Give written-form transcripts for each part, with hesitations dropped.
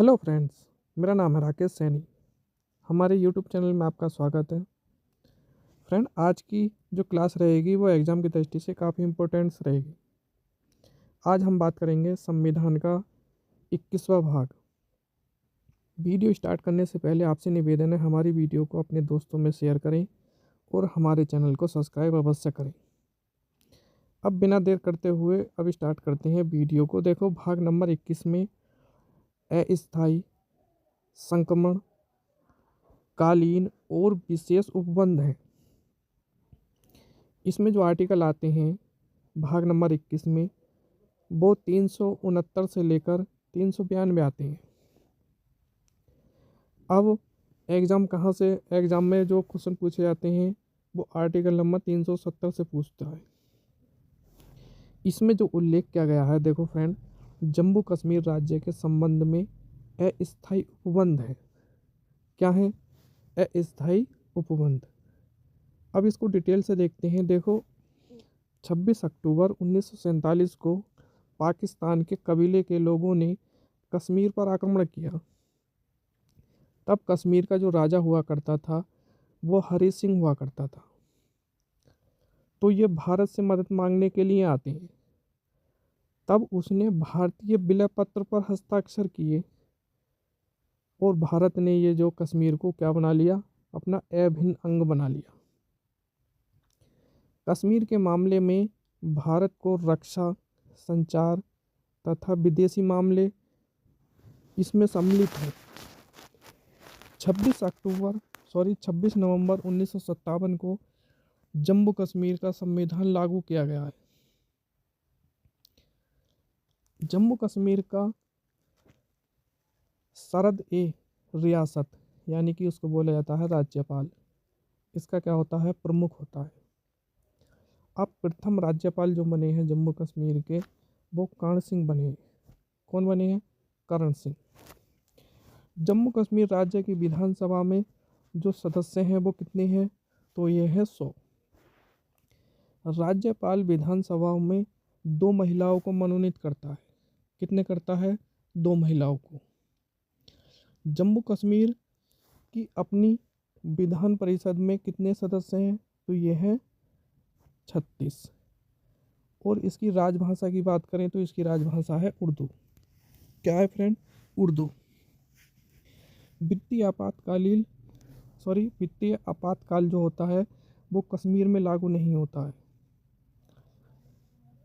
Hello friends, मेरा नाम है राकेश सैनी। हमारे यूट्यूब चैनल में आपका स्वागत है। फ्रेंड, आज की जो क्लास रहेगी वो एग्ज़ाम की दृष्टि से काफ़ी इम्पोर्टेंट्स रहेगी। आज हम बात करेंगे संविधान का 21वां भाग। वीडियो स्टार्ट करने से पहले आपसे निवेदन है, हमारी वीडियो को अपने दोस्तों में शेयर करें और हमारे चैनल को सब्सक्राइब अवश्य करें। अब बिना देर करते हुए अब स्टार्ट करते हैं वीडियो को। देखो, भाग नंबर 21 में अस्थायी, संक्रमण कालीन और विशेष उपबंध हैं। इसमें जो आर्टिकल आते हैं भाग नंबर 21 में, वो 369 से लेकर 392 आते हैं। अब एग्ज़ाम में जो क्वेश्चन पूछे जाते हैं वो आर्टिकल नंबर 370 से पूछता है। इसमें जो उल्लेख किया गया है, देखो फ्रेंड, जम्मू कश्मीर राज्य के संबंध में अस्थायी उपबंध है। क्या है? अस्थायी उपबंध। अब इसको डिटेल से देखते हैं। देखो, 26 अक्टूबर 1947 को पाकिस्तान के कबीले के लोगों ने कश्मीर पर आक्रमण किया। तब कश्मीर का जो राजा हुआ करता था वो हरि सिंह हुआ करता था। तो ये भारत से मदद मांगने के लिए आते हैं। तब उसने भारतीय विलय पत्र पर हस्ताक्षर किए और भारत ने ये जो कश्मीर को क्या बना लिया, अपना अभिन्न अंग बना लिया। कश्मीर के मामले में भारत को रक्षा, संचार तथा विदेशी मामले इसमें सम्मिलित है। 26 नवंबर 1957 को जम्मू कश्मीर का संविधान लागू किया गया है। जम्मू कश्मीर का सरद ए रियासत, यानी कि उसको बोला जाता है राज्यपाल, इसका क्या होता है, प्रमुख होता है। अब प्रथम राज्यपाल जो बने हैं जम्मू कश्मीर के, वो कर्ण सिंह बने हैं। कौन बने हैं? कर्ण सिंह। जम्मू कश्मीर राज्य की विधानसभा में जो सदस्य हैं वो कितने हैं? तो ये है 100। राज्यपाल विधानसभा में 2 महिलाओं को मनोनीत करता है। कितने करता है? 2 महिलाओं को। जम्मू कश्मीर की अपनी विधान परिषद में कितने सदस्य हैं? तो ये हैं 36। और इसकी राजभाषा की बात करें तो इसकी राजभाषा है उर्दू। क्या है फ्रेंड? उर्दू। वित्तीय आपातकाल जो होता है वो कश्मीर में लागू नहीं होता है।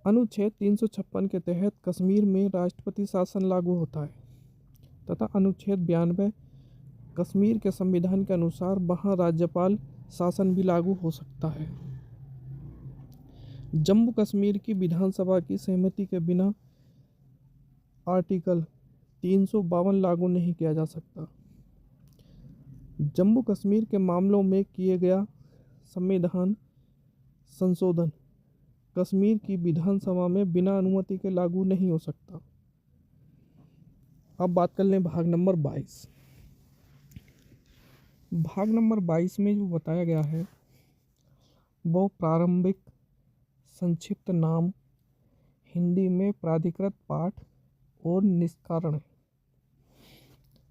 अनुच्छेद 356 के तहत कश्मीर में राष्ट्रपति शासन लागू होता है तथा अनुच्छेद 92 कश्मीर के संविधान के अनुसार वहाँ राज्यपाल शासन भी लागू हो सकता है। जम्मू कश्मीर की विधानसभा की सहमति के बिना आर्टिकल 352 लागू नहीं किया जा सकता। जम्मू कश्मीर के मामलों में किए गया संविधान संशोधन कश्मीर की विधानसभा में बिना अनुमति के लागू नहीं हो सकता। अब बात कर लें भाग नंबर 22। भाग नंबर 22 में जो बताया गया है वो प्रारंभिक संक्षिप्त नाम, हिंदी में प्राधिकृत पाठ और निष्करण है।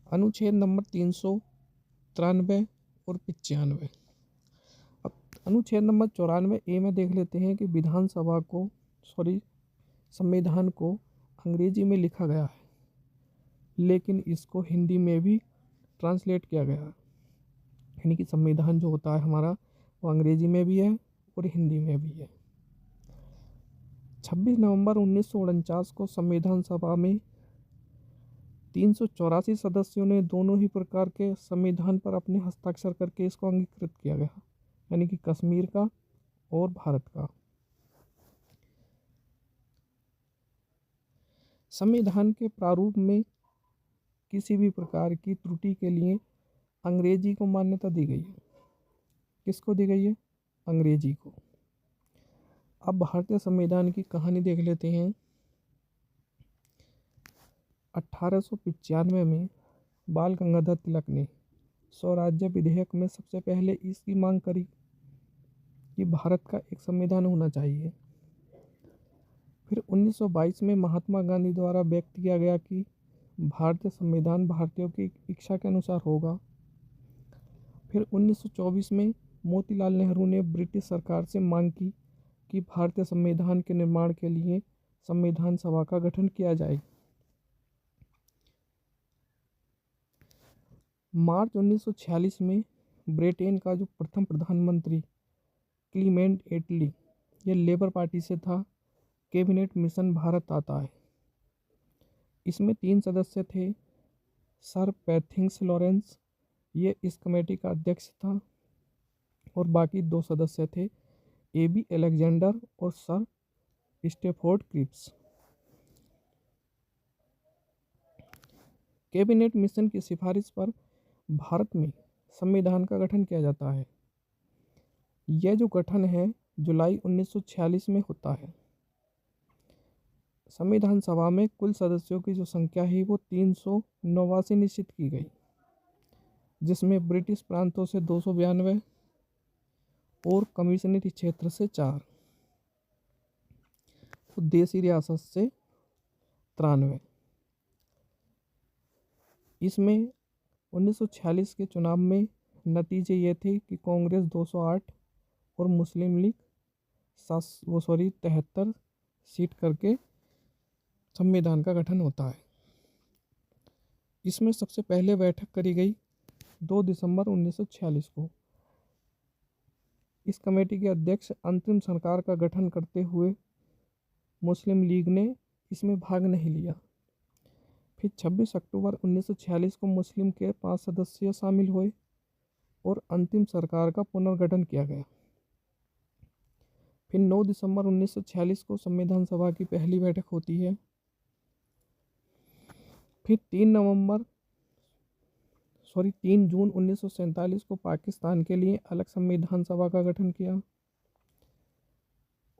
अनुच्छेद नंबर 393 और 95। अब अनुच्छेद नंबर 94 ए में देख लेते हैं कि संविधान को अंग्रेजी में लिखा गया है, लेकिन इसको हिंदी में भी ट्रांसलेट किया गया है। यानी कि संविधान जो होता है हमारा वो अंग्रेजी में भी है और हिंदी में भी है। 26 नवंबर 1949 को संविधान सभा में 384 सदस्यों ने दोनों ही प्रकार के संविधान पर अपने हस्ताक्षर करके इसको अंगीकृत किया गया, यानी कि कश्मीर का और भारत का। संविधान के प्रारूप में किसी भी प्रकार की त्रुटि के लिए अंग्रेजी को मान्यता दी गई है। किसको दी गई है? अंग्रेजी को। अब भारतीय संविधान की कहानी देख लेते हैं। 1895 में बाल गंगाधर तिलक ने स्वराज्य विधेयक में सबसे पहले इसकी मांग करी कि भारत का एक संविधान होना चाहिए। फिर 1922 में महात्मा गांधी द्वारा व्यक्त किया गया कि भारतीय संविधान भारतीयों की इच्छा के अनुसार होगा। फिर 1924 में मोतीलाल नेहरू ने ब्रिटिश सरकार से मांग की कि भारतीय संविधान के निर्माण के लिए संविधान सभा का गठन किया जाए। मार्च 1946 में ब्रिटेन का जो प्रथम प्रधानमंत्री क्लीमेंट एटली, ये लेबर पार्टी से था, कैबिनेट मिशन भारत आता है। इसमें 3 सदस्य थे। सर पैथिंग्स लॉरेंस, ये इस कमेटी का अध्यक्ष था, और बाकी 2 सदस्य थे, AB अलेक्जेंडर और sir Stafford Cripps. Cabinet mission की सिफारिश पर भारत में संविधान का गठन किया जाता है। यह जो गठन है जुलाई 1946 में होता है। संविधान सभा में कुल सदस्यों की जो संख्या है वो 389 निश्चित की गई, जिसमें ब्रिटिश प्रांतों से 292 और कमिश्नरी क्षेत्र से 4, देशी रियासत से 93। इसमें 1946 के चुनाव में नतीजे ये थे कि कांग्रेस 208 और मुस्लिम लीग 73 सीट करके संविधान का गठन होता है। इसमें सबसे पहले बैठक करी गई 2 दिसंबर 1946 को। इस कमेटी के अध्यक्ष अंतरिम सरकार का गठन करते हुए मुस्लिम लीग ने इसमें भाग नहीं लिया। फिर 26 अक्टूबर 1946 को मुस्लिम के 5 सदस्य शामिल हुए और अंतिम सरकार का पुनर्गठन किया गया। फिर 9 दिसंबर 1946 को संविधान सभा की पहली बैठक होती है। फिर 3 जून 1947 को पाकिस्तान के लिए अलग संविधान सभा का गठन किया।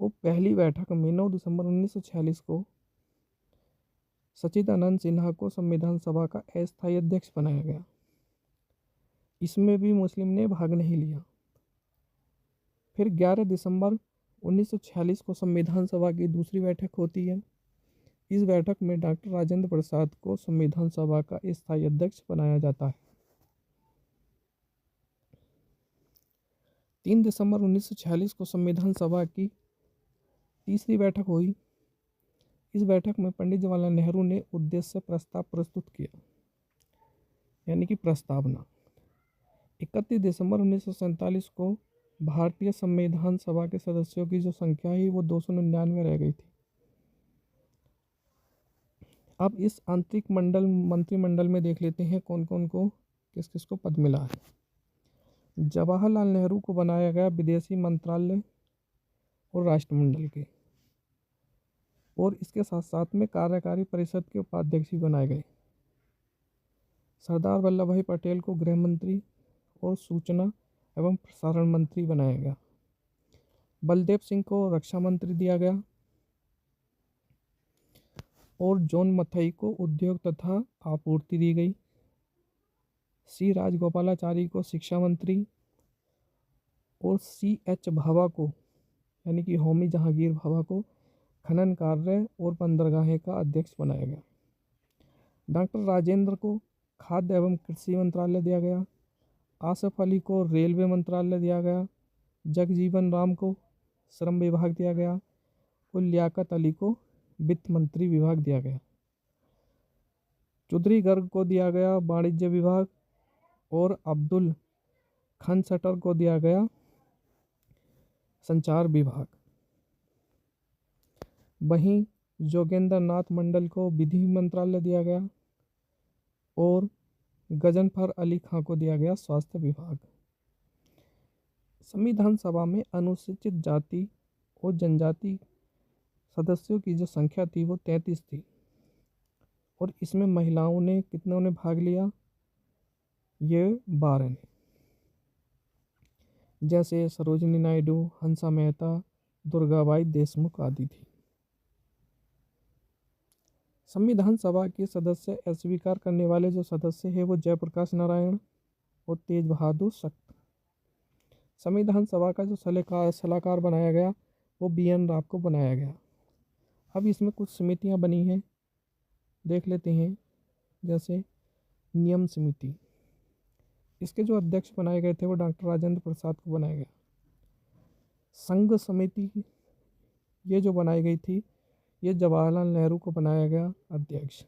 वो पहली बैठक में 9 दिसंबर 1946 को सच्चिदानंद सिन्हा को संविधान सभा का अस्थायी अध्यक्ष बनाया गया। इसमें भी मुस्लिम ने भाग नहीं लिया। फिर 11 दिसंबर 1946 को संविधान सभा की दूसरी बैठक होती है। इस बैठक में डॉक्टर राजेंद्र प्रसाद को संविधान सभा का स्थायी अध्यक्ष बनाया जाता है। 3 दिसंबर 1946 को संविधान सभा की तीसरी बैठक हुई। इस बैठक में पंडित जवाहरलाल नेहरू ने उद्देश्य प्रस्ताव प्रस्तुत किया, यानी कि प्रस्तावना। 31 दिसंबर 1947 को भारतीय संविधान सभा के सदस्यों की जो संख्या है वो 299 रह गई थी। अब इस आंतरिक मंत्रिमंडल में देख लेते हैं कौन कौन को किस किस को पद मिला है। जवाहरलाल नेहरू को बनाया गया विदेशी मंत्रालय और राष्ट्रमंडल के, और इसके साथ साथ में कार्यकारी परिषद के उपाध्यक्ष भी बनाए गए। सरदार वल्लभ भाई पटेल को गृह मंत्री और सूचना एवं प्रसारण मंत्री बनाया गया। बलदेव सिंह को रक्षा मंत्री दिया गया, और जॉन मथई को उद्योग तथा आपूर्ति दी गई। सी राजगोपालाचारी को शिक्षा मंत्री, और CH भाभा को, यानी कि होमी जहांगीर भाभा को खनन कार्य और बंदरगाहें का अध्यक्ष बनाया गया। डॉक्टर राजेंद्र को खाद्य एवं कृषि मंत्रालय दिया गया। आसफ अली को रेलवे मंत्रालय दिया गया। जगजीवन राम को श्रम विभाग दिया गया, और लियाकत अली को वित्त मंत्री विभाग दिया गया। चौधरी गर्ग को दिया गया वाणिज्य विभाग, और अब्दुल खनसटर को दिया गया संचार विभाग। वहीं जोगेंद्र नाथ मंडल को विधि मंत्रालय दिया गया, और गजनफर अली खां को दिया गया स्वास्थ्य विभाग। संविधान सभा में अनुसूचित जाति और जनजाति सदस्यों की जो संख्या थी वो 33 थी, और इसमें महिलाओं ने कितनों ने भाग लिया, ये 12 ने, जैसे सरोजिनी नायडू, हंसा मेहता, दुर्गाबाई देशमुख आदि थी। संविधान सभा के सदस्य अस्वीकार करने वाले जो सदस्य हैं वो जयप्रकाश नारायण और तेज बहादुर सख्त। संविधान सभा का जो सलाहकार बनाया गया वो BN राव को बनाया गया। अब इसमें कुछ समितियां बनी हैं, देख लेते हैं। जैसे नियम समिति, इसके जो अध्यक्ष बनाए गए थे वो डॉक्टर राजेंद्र प्रसाद को बनाया गया। संघ समिति ये जो बनाई गई थी, ये जवाहरलाल नेहरू को बनाया गया अध्यक्ष।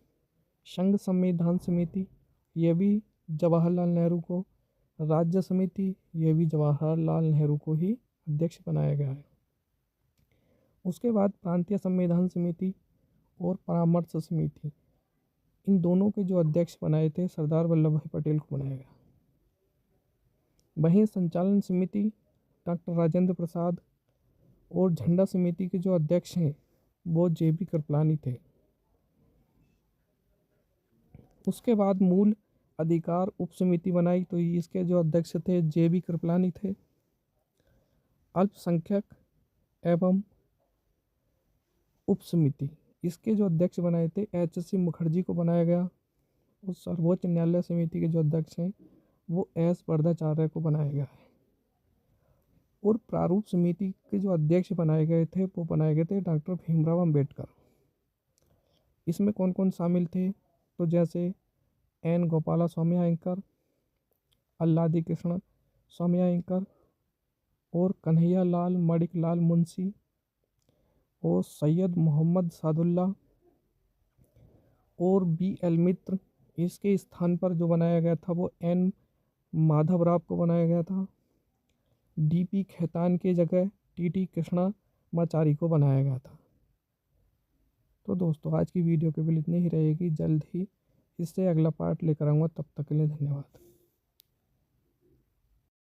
संघ संविधान समिति ये भी जवाहरलाल नेहरू को, राज्य समिति ये भी जवाहरलाल नेहरू को ही अध्यक्ष बनाया गया है। उसके बाद प्रांतीय संविधान समिति और परामर्श समिति, इन दोनों के जो अध्यक्ष बनाए थे सरदार वल्लभ भाई पटेल को बनाया गया। वहीं संचालन समिति डॉक्टर राजेंद्र प्रसाद और झंडा समिति के जो अध्यक्ष हैं वो JB कृपलानी थे। उसके बाद मूल अधिकार उप समिति बनाई, तो इसके जो अध्यक्ष थे JB कृपलानी थे। अल्पसंख्यक एवं उप समिति, इसके जो अध्यक्ष बनाए थे HC मुखर्जी को बनाया गया। और सर्वोच्च न्यायालय समिति के जो अध्यक्ष हैं वो S वर्धाचार्य को बनाया गया है। और प्रारूप समिति के जो अध्यक्ष बनाए गए थे वो बनाए गए थे डॉक्टर भीमराव अंबेडकर। इसमें कौन कौन शामिल थे, तो जैसे N गोपाला स्वामी अयंकर, अल्लादी कृष्ण स्वामी अयंकर और कन्हैया लाल मणिक लाल मुंशी और सैयद मोहम्मद सादुल्ला और BL मित्र। इसके स्थान पर जो बनाया गया था वो N माधवराव को बनाया गया था। DP खेतान की जगह TT कृष्णामाचारी को बनाया गया था। तो दोस्तों आज की वीडियो केवल इतनी ही रहेगी, जल्द ही इससे अगला पार्ट लेकर आऊँगा, तब तक के लिए धन्यवाद।